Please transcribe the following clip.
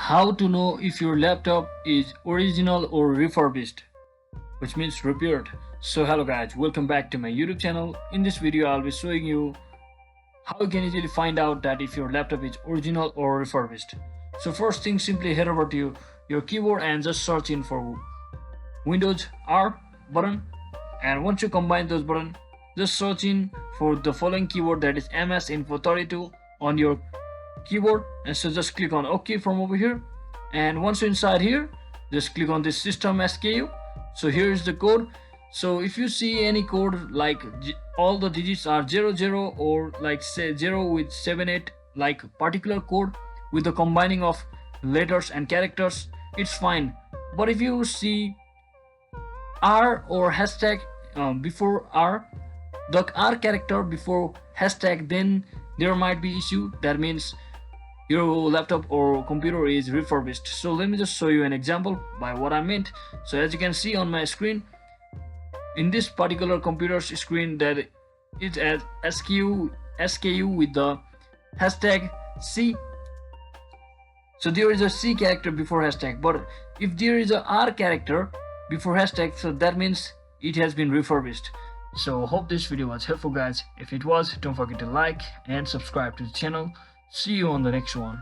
How to know if your laptop is original or refurbished, which means repaired. So hello guys, welcome back to my YouTube channel. In this video I'll be showing you how you can easily find out that if your laptop is original or refurbished. So first thing, simply head over to your keyboard and just search in for Windows R button, and once you combine those buttons, just search in for the following keyword, that is MS Info 32 on your keyboard, and so just click on OK from over here. And once you're inside here, just click on this system SKU. So here is the code. So if you see any code like all the digits are 00 or like say 0 with 78, like particular code with the combining of letters and characters, it's fine. But if you see R or hashtag before R, the R character before hashtag, then there might be issue. That means your laptop or computer is refurbished. So let me just show you an example by what I meant. So as you can see on my screen, in this particular computer's screen, that it has SKU with the hashtag C. So there is a C character before hashtag, but if there is a R character before hashtag, so that means it has been refurbished. So hope this video was helpful guys. If it was, don't forget to like and subscribe to the channel. See you on the next one.